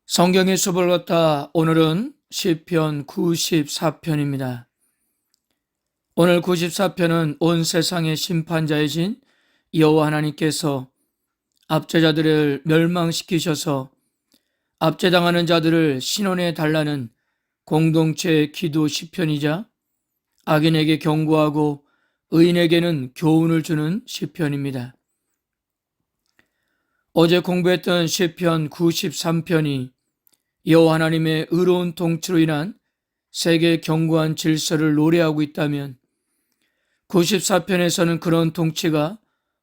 성경의 수업을 갖다 오늘은 시편 94편입니다. 오늘 94편은 온 세상의 심판자이신 여호와 하나님께서 압제자들을 멸망시키셔서 압제당하는 자들을 신원해 달라는 공동체의 기도 시편이자 악인에게 경고하고 의인에게는 교훈을 주는 시편입니다. 어제 공부했던 시편 93편이 여호와 하나님의 의로운 통치로 인한 세계의 견고한 질서를 노래하고 있다면 94편에서는 그런 통치가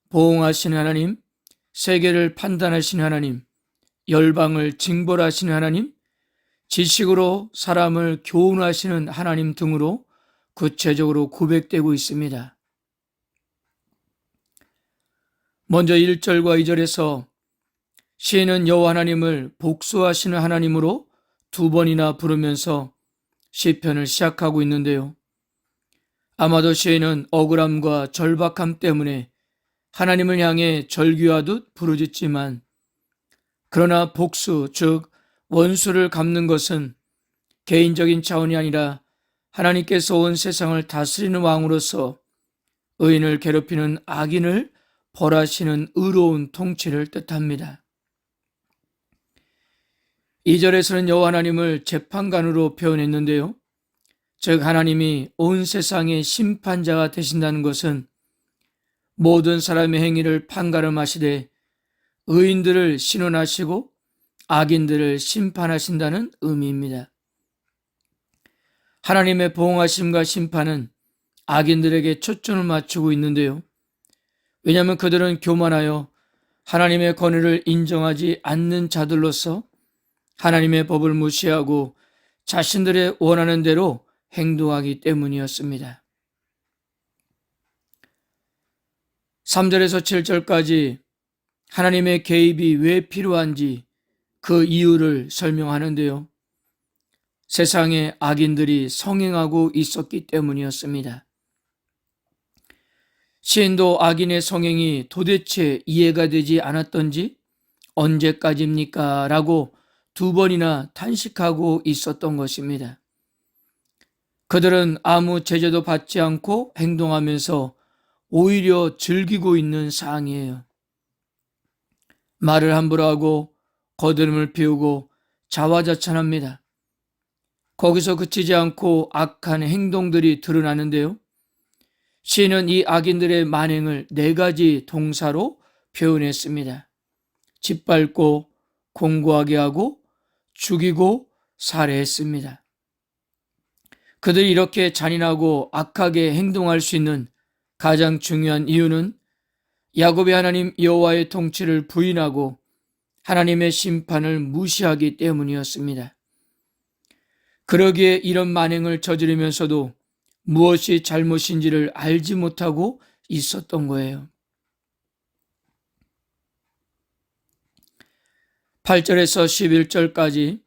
보응하시는 하나님, 세계를 판단하시는 하나님, 열방을 징벌하시는 하나님, 지식으로 사람을 교훈하시는 하나님 등으로 구체적으로 고백되고 있습니다. 먼저 1절과 2절에서 시인은 여호와 하나님을 복수하시는 하나님으로 두 번이나 부르면서 시편을 시작하고 있는데요. 아마도 시인은 억울함과 절박함 때문에 하나님을 향해 절규하듯 부르짖지만 그러나 복수, 즉 원수를 갚는 것은 개인적인 차원이 아니라 하나님께서 온 세상을 다스리는 왕으로서 의인을 괴롭히는 악인을 벌하시는 의로운 통치를 뜻합니다. 2절에서는 여호와 하나님을 재판관으로 표현했는데요. 즉 하나님이 온 세상의 심판자가 되신다는 것은 모든 사람의 행위를 판가름하시되 의인들을 신원하시고 악인들을 심판하신다는 의미입니다. 하나님의 보응하심과 심판은 악인들에게 초점을 맞추고 있는데요. 왜냐하면 그들은 교만하여 하나님의 권위를 인정하지 않는 자들로서 하나님의 법을 무시하고 자신들의 원하는 대로 행동하기 때문이었습니다. 3절에서 7절까지 하나님의 개입이 왜 필요한지 그 이유를 설명하는데요. 세상에 악인들이 성행하고 있었기 때문이었습니다. 시인도 악인의 성행이 도대체 이해가 되지 않았던지 언제까지입니까? 라고 두 번이나 탄식하고 있었던 것입니다. 그들은 아무 제재도 받지 않고 행동하면서 오히려 즐기고 있는 상황이에요. 말을 함부로 하고 거드름을 피우고 자화자찬합니다. 거기서 그치지 않고 악한 행동들이 드러나는데요. 시인은 이 악인들의 만행을 4가지 동사로 표현했습니다. 짓밟고 공고하게 하고 죽이고 살해했습니다. 그들이 이렇게 잔인하고 악하게 행동할 수 있는 가장 중요한 이유는 야곱의 하나님 여호와의 통치를 부인하고 하나님의 심판을 무시하기 때문이었습니다. 그러기에 이런 만행을 저지르면서도 무엇이 잘못인지를 알지 못하고 있었던 거예요. 8절에서 11절까지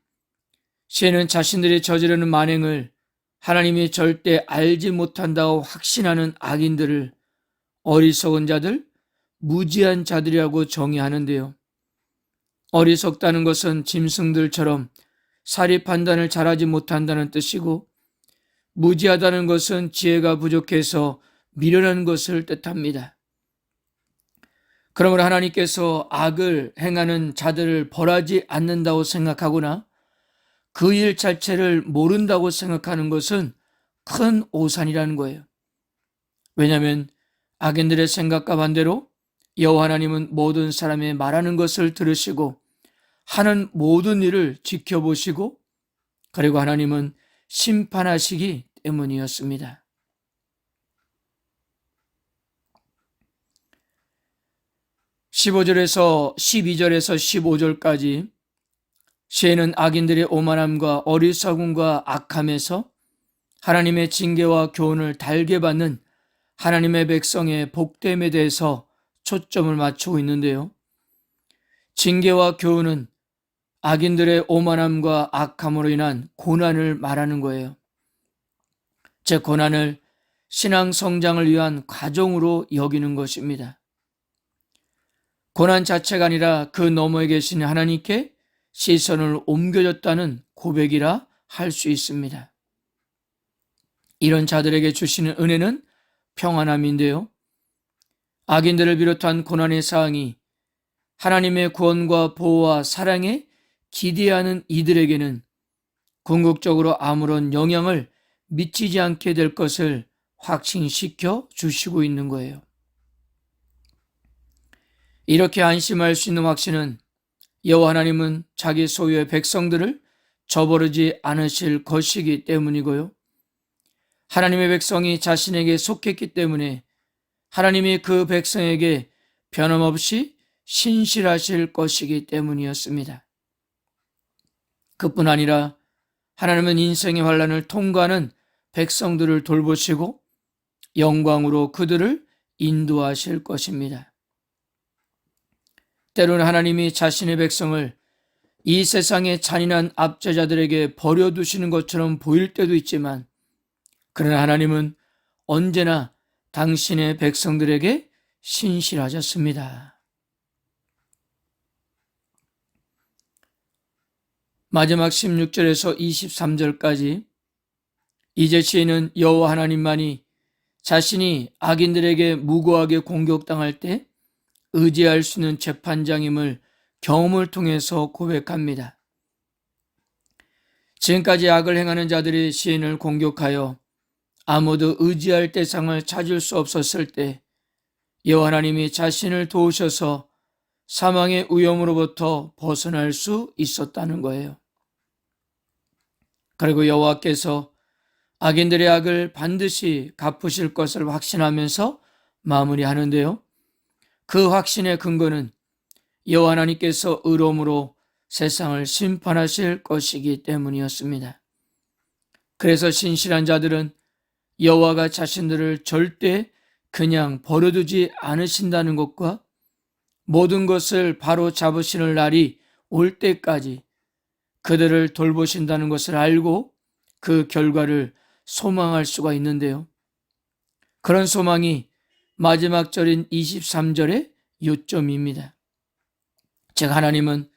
시인은 자신들이 저지르는 만행을 하나님이 절대 알지 못한다고 확신하는 악인들을 어리석은 자들, 무지한 자들이라고 정의하는데요. 어리석다는 것은 짐승들처럼 사리 판단을 잘하지 못한다는 뜻이고 무지하다는 것은 지혜가 부족해서 미련한 것을 뜻합니다. 그러므로 하나님께서 악을 행하는 자들을 벌하지 않는다고 생각하거나 그 일 자체를 모른다고 생각하는 것은 큰 오산이라는 거예요. 왜냐하면 악인들의 생각과 반대로 여호와 하나님은 모든 사람의 말하는 것을 들으시고 하는 모든 일을 지켜보시고 그리고 하나님은 심판하시기 때문이었습니다. 15절에서 12절에서 15절까지 시인은 악인들의 오만함과 어리석음과 악함에서 하나님의 징계와 교훈을 달게 받는 하나님의 백성의 복됨에 대해서 초점을 맞추고 있는데요. 징계와 교훈은 악인들의 오만함과 악함으로 인한 고난을 말하는 거예요. 제 고난을 신앙 성장을 위한 과정으로 여기는 것입니다. 고난 자체가 아니라 그 너머에 계신 하나님께 시선을 옮겨줬다는 고백이라 할 수 있습니다. 이런 자들에게 주시는 은혜는 평안함인데요. 악인들을 비롯한 고난의 사항이 하나님의 구원과 보호와 사랑에 기대하는 이들에게는 궁극적으로 아무런 영향을 미치지 않게 될 것을 확신시켜 주시고 있는 거예요. 이렇게 안심할 수 있는 확신은 여호와 하나님은 자기 소유의 백성들을 저버리지 않으실 것이기 때문이고요. 하나님의 백성이 자신에게 속했기 때문에 하나님이 그 백성에게 변함없이 신실하실 것이기 때문이었습니다. 그뿐 아니라 하나님은 인생의 환난을 통과하는 백성들을 돌보시고 영광으로 그들을 인도하실 것입니다. 때로는 하나님이 자신의 백성을 이 세상의 잔인한 압제자들에게 버려두시는 것처럼 보일 때도 있지만, 그러나 하나님은 언제나 당신의 백성들에게 신실하셨습니다. 마지막 16절에서 23절까지 이제 시인은 여호와 하나님만이 자신이 악인들에게 무고하게 공격당할 때 의지할 수 있는 재판장임을 경험을 통해서 고백합니다. 지금까지 악을 행하는 자들이 시인을 공격하여 아무도 의지할 대상을 찾을 수 없었을 때 여호와 하나님이 자신을 도우셔서 사망의 위험으로부터 벗어날 수 있었다는 거예요. 그리고 여호와께서 악인들의 악을 반드시 갚으실 것을 확신하면서 마무리하는데요. 그 확신의 근거는 여호와 하나님께서 의로움으로 세상을 심판하실 것이기 때문이었습니다. 그래서 신실한 자들은 여호와가 자신들을 절대 그냥 버려두지 않으신다는 것과 모든 것을 바로 잡으시는 날이 올 때까지 그들을 돌보신다는 것을 알고 그 결과를 소망할 수가 있는데요. 그런 소망이 마지막 절인 23절의 요점입니다. 즉 하나님은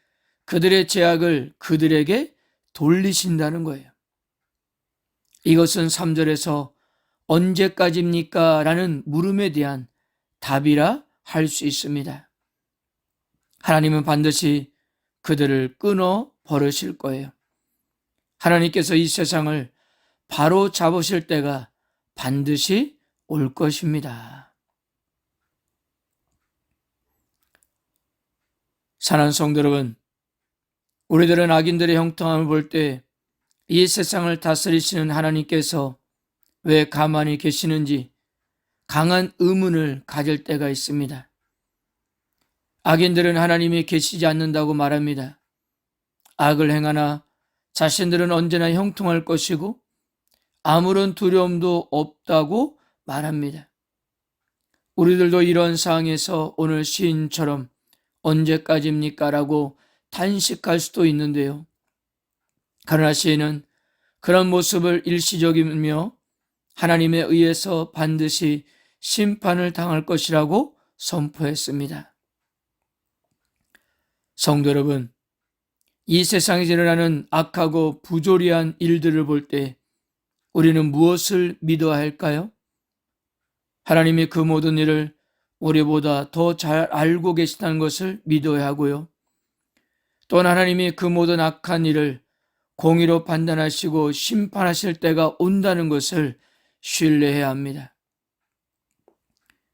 그들의 죄악을 그들에게 돌리신다는 거예요. 이것은 3절에서 언제까지입니까? 라는 물음에 대한 답이라 할 수 있습니다. 하나님은 반드시 그들을 끊어 버리실 거예요. 하나님께서 이 세상을 바로 잡으실 때가 반드시 올 것입니다. 사랑하는 성도 여러분, 우리들은 악인들의 형통함을 볼 때 이 세상을 다스리시는 하나님께서 왜 가만히 계시는지 강한 의문을 가질 때가 있습니다. 악인들은 하나님이 계시지 않는다고 말합니다. 악을 행하나 자신들은 언제나 형통할 것이고 아무런 두려움도 없다고 말합니다. 우리들도 이런 상황에서 오늘 시인처럼 언제까지입니까? 라고 탄식할 수도 있는데요. 그러나 시인은 그런 모습을 일시적이며 하나님에 의해서 반드시 심판을 당할 것이라고 선포했습니다. 성도 여러분, 이 세상에 일어나는 악하고 부조리한 일들을 볼 때 우리는 무엇을 믿어야 할까요? 하나님이 그 모든 일을 우리보다 더 잘 알고 계시다는 것을 믿어야 하고요. 또한 하나님이 그 모든 악한 일을 공의로 판단하시고 심판하실 때가 온다는 것을 신뢰해야 합니다.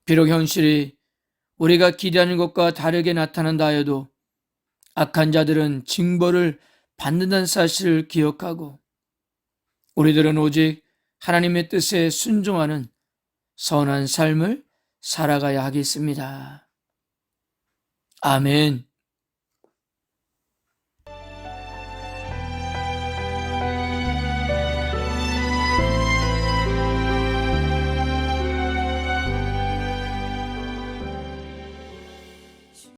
비록 현실이 우리가 기대하는 것과 다르게 나타난다 하여도 악한 자들은 징벌을 받는다는 사실을 기억하고 우리들은 오직 하나님의 뜻에 순종하는 선한 삶을 살아가야 하겠습니다. 아멘.